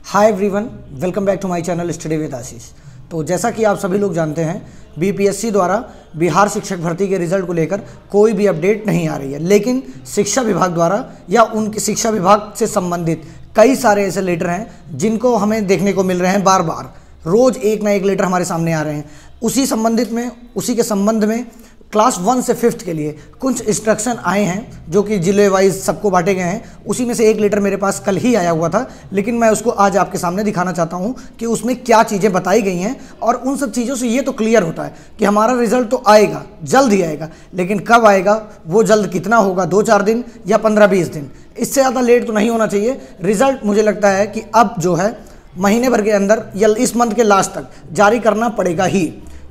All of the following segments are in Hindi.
Hi everyone, welcome back to my channel study with Ashish. तो जैसा कि आप सभी लोग जानते हैं, बीपीएससी द्वारा बिहार शिक्षक भर्ती के रिजल्ट को लेकर कोई भी अपडेट नहीं आ रही है, लेकिन शिक्षा विभाग द्वारा या उनके शिक्षा विभाग से संबंधित कई सारे ऐसे लेटर हैं जिनको हमें देखने को मिल रहे हैं। बार बार रोज़ एक ना एक लेटर हमारे सामने आ रहे हैं। उसी के संबंध में क्लास 1 से 5th के लिए कुछ इंस्ट्रक्शन आए हैं जो कि जिले वाइज सबको बांटे गए हैं। उसी में से एक लेटर मेरे पास कल ही आया हुआ था, लेकिन मैं उसको आज आपके सामने दिखाना चाहता हूं कि उसमें क्या चीज़ें बताई गई हैं। और उन सब चीज़ों से ये तो क्लियर होता है कि हमारा रिजल्ट तो आएगा, जल्द ही आएगा, लेकिन कब आएगा, वो जल्द कितना होगा, 2-4 दिन या 15-20 दिन, इससे ज़्यादा लेट तो नहीं होना चाहिए। रिजल्ट मुझे लगता है कि अब जो है महीने भर के अंदर या इस मंथ के लास्ट तक जारी करना पड़ेगा ही,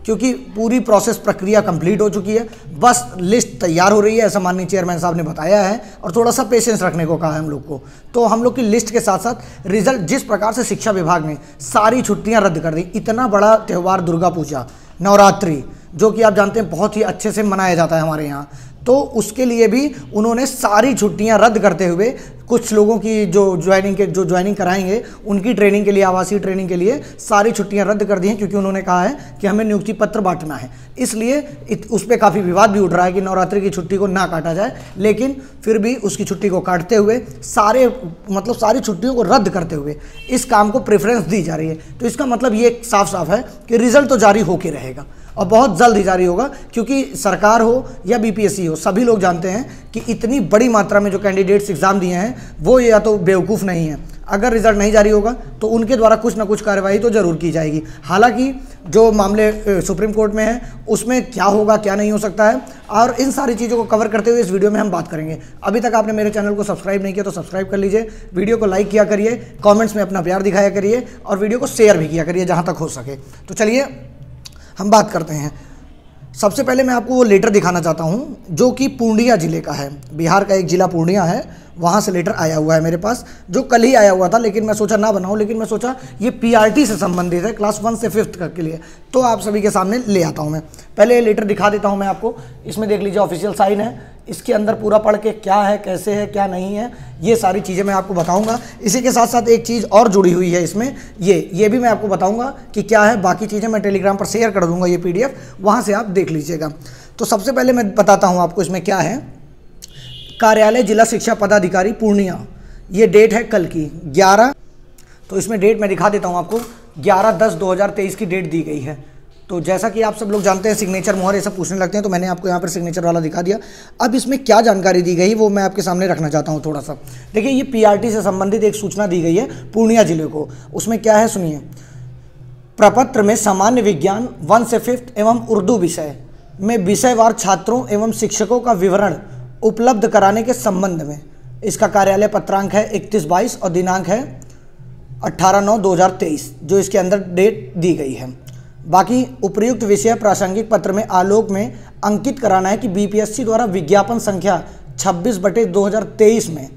क्योंकि पूरी प्रोसेस प्रक्रिया कंप्लीट हो चुकी है। बस लिस्ट तैयार हो रही है, ऐसा माननीय चेयरमैन साहब ने बताया है, और थोड़ा सा पेशेंस रखने को कहा है हम लोग को। तो हम लोग की लिस्ट के साथ साथ रिजल्ट, जिस प्रकार से शिक्षा विभाग ने सारी छुट्टियां रद्द कर दी, इतना बड़ा त्यौहार दुर्गा पूजा, नवरात्रि, जो कि आप जानते हैं बहुत ही अच्छे से मनाया जाता है हमारे यहाँ, तो उसके लिए भी उन्होंने सारी छुट्टियां रद्द करते हुए कुछ लोगों की जो ज्वाइनिंग कराएंगे उनकी ट्रेनिंग के लिए, आवासीय ट्रेनिंग के लिए सारी छुट्टियां रद्द कर दी हैं, क्योंकि उन्होंने कहा है कि हमें नियुक्ति पत्र बांटना है। इसलिए उस पर काफ़ी विवाद भी उठ रहा है कि नवरात्रि की छुट्टी को ना काटा जाए, लेकिन फिर भी उसकी छुट्टी को काटते हुए सारी छुट्टियों को रद्द करते हुए इस काम को प्रेफरेंस दी जा रही है। तो इसका मतलब ये साफ साफ है कि रिजल्ट तो जारी होके रहेगा और बहुत जल्द ही जारी होगा, क्योंकि सरकार हो या बीपीएससी हो, सभी लोग जानते हैं कि इतनी बड़ी मात्रा में जो कैंडिडेट्स एग्ज़ाम दिए हैं वो या तो बेवकूफ़ नहीं है। अगर रिजल्ट नहीं जारी होगा तो उनके द्वारा कुछ ना कुछ कार्रवाई तो ज़रूर की जाएगी। हालांकि जो मामले सुप्रीम कोर्ट में है उसमें क्या होगा क्या नहीं हो सकता है, और इन सारी चीज़ों को कवर करते हुए इस वीडियो में हम बात करेंगे। अभी तक आपने मेरे चैनल को सब्सक्राइब नहीं किया तो सब्सक्राइब कर लीजिए, वीडियो को लाइक किया करिए, कॉमेंट्स में अपना प्यार दिखाया करिए, और वीडियो को शेयर भी किया करिए जहाँ तक हो सके। तो चलिए हम बात करते हैं। सबसे पहले मैं आपको वो लेटर दिखाना चाहता हूँ जो कि पूर्णिया ज़िले का है। बिहार का एक ज़िला पूर्णिया है, वहाँ से लेटर आया हुआ है मेरे पास, जो कल ही आया हुआ था, लेकिन मैं सोचा ना बनाऊँ, लेकिन मैं सोचा ये पीआरटी से संबंधित है, क्लास 1 से 5th के लिए, तो आप सभी के सामने ले आता हूँ मैं। पहले ये लेटर दिखा देता हूँ मैं आपको। इसमें देख लीजिए ऑफिशियल साइन है, इसके अंदर पूरा पढ़ के क्या है, कैसे है, क्या नहीं है, ये सारी चीज़ें मैं आपको बताऊंगा। इसी के साथ साथ एक चीज़ और जुड़ी हुई है इसमें, ये भी मैं आपको बताऊंगा कि क्या है। बाकी चीज़ें मैं टेलीग्राम पर शेयर कर दूंगा, ये पीडीएफ, वहाँ से आप देख लीजिएगा। तो सबसे पहले मैं बताता हूँ आपको इसमें क्या है। कार्यालय जिला शिक्षा पदाधिकारी पूर्णिया, ये डेट है कल की 11, तो इसमें डेट मैं दिखा देता हूँ आपको, 11/10/2023 की डेट दी गई है। तो जैसा कि आप सब लोग जानते हैं, सिग्नेचर मोहर ये सब पूछने लगते हैं, तो मैंने आपको यहाँ पर सिग्नेचर वाला दिखा दिया। अब इसमें क्या जानकारी दी गई वो मैं आपके सामने रखना चाहता हूँ थोड़ा सा। देखिए, ये पीआरटी से संबंधित एक सूचना दी गई है पूर्णिया जिले को। उसमें क्या है सुनिए। प्रपत्र में सामान्य विज्ञान 1 से 5th एवं उर्दू विषय में विषयवार छात्रों एवं शिक्षकों का विवरण उपलब्ध कराने के संबंध में, इसका कार्यालय पत्रांक है 31/22 और दिनांक है 18/9/2023, जो इसके अंदर डेट दी गई है। बाकी उपर्युक्त विषय प्रासंगिक पत्र में आलोक में अंकित कराना है कि बीपीएससी द्वारा विज्ञापन संख्या 26/2023 में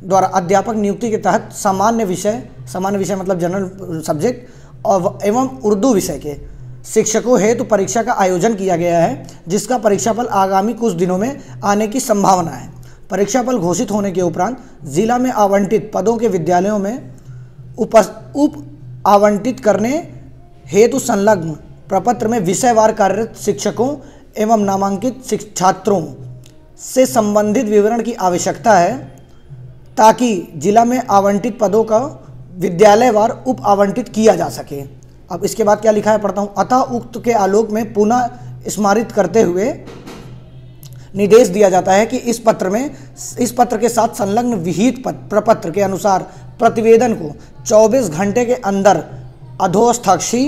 द्वारा अध्यापक नियुक्ति के तहत सामान्य विषय मतलब जनरल सब्जेक्ट और एवं उर्दू विषय के शिक्षकों हेतु परीक्षा का आयोजन किया गया है, जिसका परीक्षाफल आगामी कुछ दिनों में आने की संभावना है। परीक्षाफल घोषित होने के उपरांत जिला में आवंटित पदों के विद्यालयों में उप आवंटित करने हेतु संलग्न प्रपत्र में विषयवार कार्यरत शिक्षकों एवं नामांकित छात्रों से संबंधित विवरण की आवश्यकता है, ताकि जिला में आवंटित पदों का विद्यालयवार उप आवंटित किया जा सके। अब इसके बाद क्या लिखा है पढ़ता हूँ। अतः उक्त के आलोक में पुनः स्मारित करते हुए निर्देश दिया जाता है कि इस पत्र के साथ संलग्न विहित प्रपत्र के अनुसार प्रतिवेदन को 24 घंटे के अंदर अधोस्थाक्षी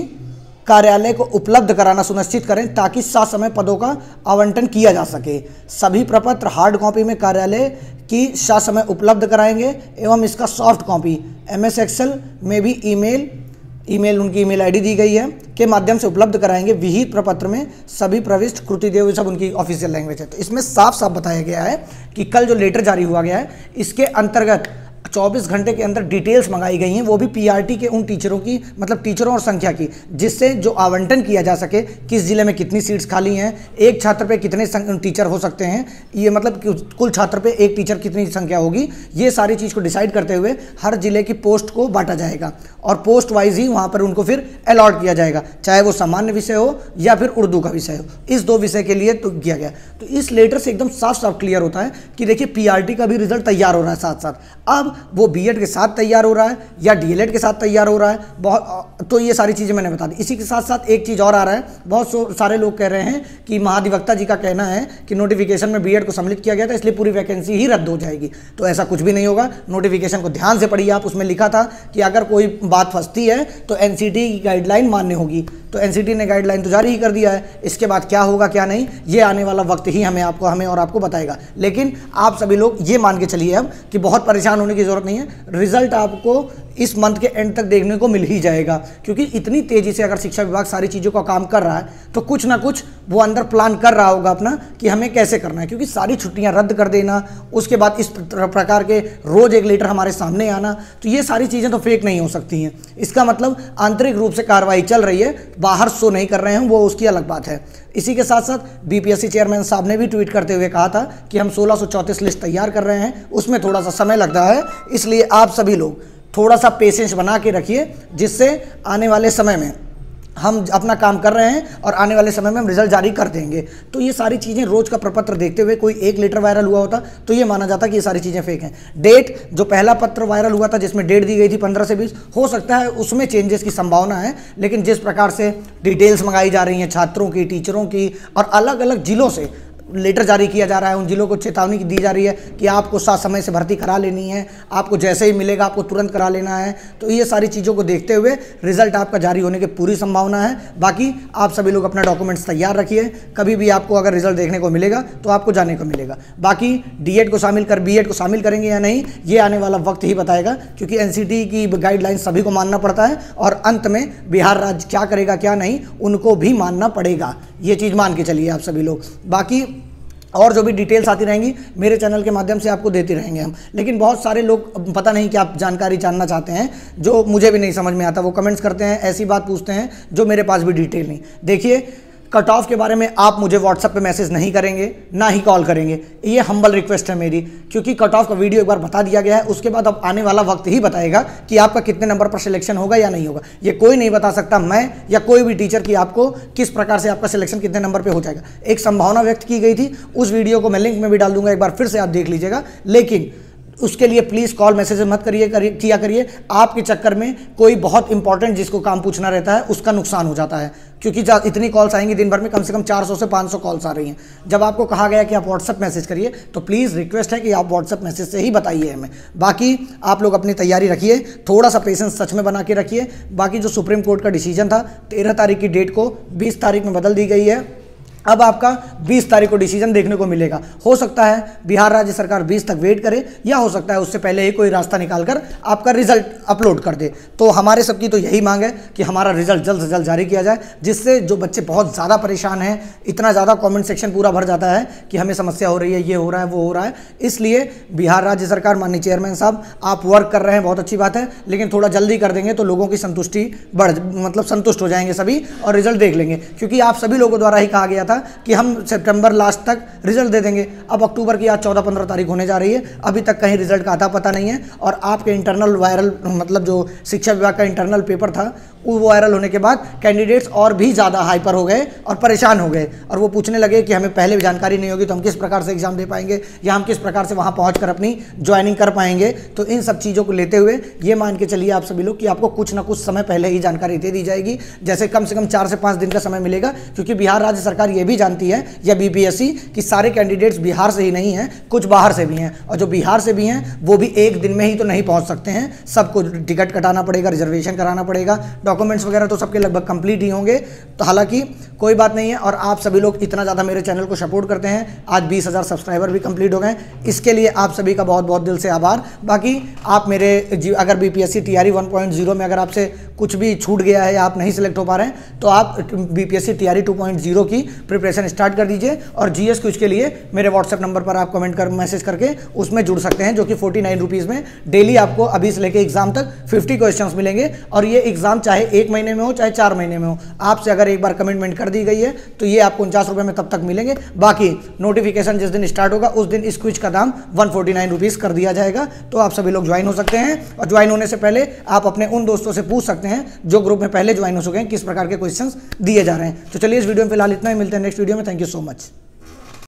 कार्यालय को उपलब्ध कराना सुनिश्चित करें, ताकि साथ समय पदों का आवंटन किया जा सके। सभी प्रपत्र हार्ड कॉपी में कार्यालय की साथ समय उपलब्ध कराएंगे एवं इसका सॉफ्ट कॉपी MS एक्सेल में भी ईमेल उनकी ईमेल आईडी दी गई है के माध्यम से उपलब्ध कराएंगे। विहित प्रपत्र में सभी प्रविष्ट कृति देव, सब उनकी ऑफिशियल लैंग्वेज है। तो इसमें साफ साफ बताया गया है कि कल जो लेटर जारी हुआ गया है, इसके अंतर्गत 24 घंटे के अंदर डिटेल्स मंगाई गई हैं, वो भी पीआरटी के उन टीचरों की, मतलब टीचरों और संख्या की, जिससे जो आवंटन किया जा सके, किस जिले में कितनी सीट्स खाली हैं, एक छात्र पे कितने टीचर हो सकते हैं, ये मतलब कुल छात्र पे एक टीचर कितनी संख्या होगी, ये सारी चीज़ को डिसाइड करते हुए हर जिले की पोस्ट को बांटा जाएगा और पोस्ट वाइज ही वहाँ पर उनको फिर अलॉट किया जाएगा, चाहे वो सामान्य विषय हो या फिर उर्दू का विषय हो। इस 2 विषय के लिए तो किया गया। तो इस लेटर से एकदम साफ साफ क्लियर होता है कि देखिए पीआरटी का भी रिजल्ट तैयार हो रहा है साथ साथ। अब वो बीएड के साथ तैयार हो रहा है या डीएलएड के साथ तैयार हो रहा है, बहुत, तो ये सारी चीज़ें मैंने बता दी। इसी के साथ साथ एक चीज़ और आ रहा है, बहुत सारे लोग कह रहे हैं कि महाधिवक्ता जी का कहना है कि नोटिफिकेशन में बीएड को सम्मिलित किया गया था इसलिए पूरी वैकेंसी ही रद्द हो जाएगी। तो ऐसा कुछ भी नहीं होगा। नोटिफिकेशन को ध्यान से पढ़िए आप, उसमें लिखा था कि अगर कोई बात फंसती है तो एनसीटी की गाइडलाइन मान्य होगी। तो एनसीटी ने गाइडलाइन तो जारी ही कर दिया है, इसके बाद क्या होगा क्या नहीं ये आने वाला वक्त ही हमें और आपको बताएगा। लेकिन आप सभी लोग ये मान के चलिए अब कि बहुत परेशान होने की जरूरत नहीं है, रिजल्ट आपको इस मंथ के एंड तक देखने को मिल ही जाएगा, क्योंकि इतनी तेजी से अगर शिक्षा विभाग सारी चीज़ों का काम कर रहा है तो कुछ ना कुछ वो अंदर प्लान कर रहा होगा अपना कि हमें कैसे करना है। क्योंकि सारी छुट्टियां रद्द कर देना, उसके बाद इस प्रकार के रोज एक लेटर हमारे सामने आना, तो ये सारी चीज़ें तो फेक नहीं हो सकती हैं। इसका मतलब आंतरिक रूप से कार्रवाई चल रही है, बाहर शो नहीं कर रहे हैं, वो उसकी अलग बात है। इसी के साथ साथ बीपीएससी चेयरमैन साहब ने भी ट्वीट करते हुए कहा था कि हम 1634 लिस्ट तैयार कर रहे हैं, उसमें थोड़ा सा समय लगता है, इसलिए आप सभी लोग थोड़ा सा पेशेंस बना के रखिए, जिससे आने वाले समय में हम अपना काम कर रहे हैं और आने वाले समय में हम रिजल्ट जारी कर देंगे। तो ये सारी चीज़ें रोज का प्रपत्र देखते हुए कोई एक लेटर वायरल हुआ होता तो ये माना जाता कि ये सारी चीज़ें फेक हैं। डेट जो पहला पत्र वायरल हुआ था जिसमें डेट दी गई थी 15 से 20, हो सकता है उसमें चेंजेस की संभावना है, लेकिन जिस प्रकार से डिटेल्स मंगाई जा रही हैं छात्रों की, टीचरों की, और अलग अलग जिलों से लेटर जारी किया जा रहा है, उन जिलों को चेतावनी दी जा रही है कि आपको साथ समय से भर्ती करा लेनी है, आपको जैसे ही मिलेगा आपको तुरंत करा लेना है। तो ये सारी चीज़ों को देखते हुए रिजल्ट आपका जारी होने की पूरी संभावना है। बाकी आप सभी लोग अपना डॉक्यूमेंट्स तैयार रखिए, कभी भी आपको अगर रिजल्ट देखने को मिलेगा तो आपको जाने को मिलेगा। बाकी बीएड को शामिल करेंगे या नहीं ये आने वाला वक्त ही बताएगा, क्योंकि एनसीटी की गाइडलाइन सभी को मानना पड़ता है और अंत में बिहार राज्य क्या करेगा क्या नहीं उनको भी मानना पड़ेगा। ये चीज़ मान के चलिए आप सभी लोग। बाकी और जो भी डिटेल्स आती रहेंगी मेरे चैनल के माध्यम से आपको देते रहेंगे हम। लेकिन बहुत सारे लोग पता नहीं क्या जानकारी जानना चाहते हैं जो मुझे भी नहीं समझ में आता, वो कमेंट्स करते हैं, ऐसी बात पूछते हैं जो मेरे पास भी डिटेल नहीं। देखिए कट ऑफ के बारे में आप मुझे व्हाट्सएप पे मैसेज नहीं करेंगे, ना ही कॉल करेंगे, ये हम्बल रिक्वेस्ट है मेरी, क्योंकि कट ऑफ का वीडियो एक बार बता दिया गया है, उसके बाद अब आने वाला वक्त ही बताएगा कि आपका कितने नंबर पर सिलेक्शन होगा या नहीं होगा। ये कोई नहीं बता सकता, मैं या कोई भी टीचर, कि आपको किस प्रकार से आपका सिलेक्शन कितने नंबर पर हो जाएगा। एक संभावना व्यक्त की गई थी, उस वीडियो को मैं लिंक में भी डाल दूंगा, एक बार फिर से आप देख लीजिएगा। लेकिन उसके लिए प्लीज़ कॉल मैसेज मत किया करिए। आपके चक्कर में कोई बहुत इंपॉर्टेंट जिसको काम पूछना रहता है उसका नुकसान हो जाता है, क्योंकि इतनी कॉल्स आएंगी दिन भर में, कम से कम 400 से 500 कॉल्स आ रही हैं। जब आपको कहा गया कि आप व्हाट्सएप मैसेज करिए तो प्लीज़ रिक्वेस्ट है कि आप व्हाट्सएप मैसेज से ही बताइए हमें। बाकी आप लोग अपनी तैयारी रखिए, थोड़ा सा पेशेंस सच में बना के रखिए। बाकी जो सुप्रीम कोर्ट का डिसीजन था 13 तारीख की डेट को 20 तारीख में बदल दी गई है, अब आपका 20 तारीख को डिसीजन देखने को मिलेगा। हो सकता है बिहार राज्य सरकार 20 तक वेट करे, या हो सकता है उससे पहले ही कोई रास्ता निकालकर आपका रिजल्ट अपलोड कर दे। तो हमारे सबकी तो यही मांग है कि हमारा रिजल्ट जल्द से जल्द जारी किया जाए, जिससे जो बच्चे बहुत ज़्यादा परेशान हैं, इतना ज़्यादा कमेंट सेक्शन पूरा भर जाता है कि हमें समस्या हो रही है, ये हो रहा है, वो हो रहा है। इसलिए बिहार राज्य सरकार, माननीय चेयरमैन साहब, आप वर्क कर रहे हैं, बहुत अच्छी बात है, लेकिन थोड़ा जल्दी कर देंगे तो लोगों की संतुष्टि संतुष्ट हो जाएंगे सभी और रिजल्ट देख लेंगे। क्योंकि आप सभी लोगों द्वारा ही कहा गया था कि हम सितंबर लास्ट तक रिजल्ट दे देंगे। अब अक्टूबर की आज 14-15 तारीख होने जा रही है, अभी तक कहीं रिजल्ट का आता पता नहीं है। और आपके इंटरनल वायरल, मतलब जो शिक्षा विभाग का इंटरनल पेपर था वो वायरल होने के बाद कैंडिडेट्स और भी ज़्यादा हाइपर हो गए और परेशान हो गए, और वो पूछने लगे कि हमें पहले भी जानकारी नहीं होगी तो हम किस प्रकार से एग्जाम दे पाएंगे, या हम किस प्रकार से वहाँ पहुँच अपनी ज्वाइनिंग कर पाएंगे। तो इन सब चीज़ों को लेते हुए ये मान के चलिए आप सभी लोग कि आपको कुछ ना कुछ समय पहले ही जानकारी दे दी जाएगी, जैसे कम से कम 4 से 5 दिन का समय मिलेगा। क्योंकि बिहार राज्य सरकार ये भी जानती है, या बीपीएससी, कि सारे कैंडिडेट्स बिहार से ही नहीं हैं, कुछ बाहर से भी हैं, और जो बिहार से भी हैं वो भी एक दिन में ही तो नहीं पहुँच सकते हैं, सबको टिकट कटाना पड़ेगा, रिजर्वेशन कराना पड़ेगा, डॉक्यूमेंट्स वगैरह तो सबके लगभग कंप्लीट ही होंगे। तो हालांकि कोई बात नहीं है, और आप सभी लोग इतना ज़्यादा मेरे चैनल को सपोर्ट करते हैं, आज 20,000 सब्सक्राइबर भी कंप्लीट हो गए, इसके लिए आप सभी का बहुत बहुत दिल से आभार। बाकी आप मेरे अगर BPSC TRE 1.0 में अगर आपसे कुछ भी छूट गया है या आप नहीं सिलेक्ट हो पा रहे हैं तो आप BPSC TRE 2.0 की प्रिपरेशन स्टार्ट कर दीजिए, और GS क्विज के लिए मेरे व्हाट्सएप नंबर पर आप कमेंट कर मैसेज करके उसमें जुड़ सकते हैं, जो कि 49 रुपीज़ में डेली आपको अभी से लेकर एग्जाम तक 50 क्वेश्चंस मिलेंगे। और ये एग्जाम चाहे 1 महीने में हो चाहे 4 महीने में हो, आपसे अगर एक बार कमिटमेंट कर दी गई है तो ये आपको 49 रुपये में तब तक मिलेंगे। बाकी नोटिफिकेशन जिस दिन स्टार्ट होगा उस दिन इस क्विज का दाम 149 रुपीज़ कर दिया जाएगा। तो आप सभी लोग ज्वाइन हो सकते हैं, और ज्वाइन होने से पहले आप अपने उन दोस्तों से पूछ सकते हैं जो ग्रुप में पहले ज्वाइन हो चुके हैं किस प्रकार के क्वेश्चंस दिए जा रहे हैं। तो चलिए इस वीडियो में फिलहाल इतना ही, मिलते हैं नेक्स्ट वीडियो में। Thank you so much.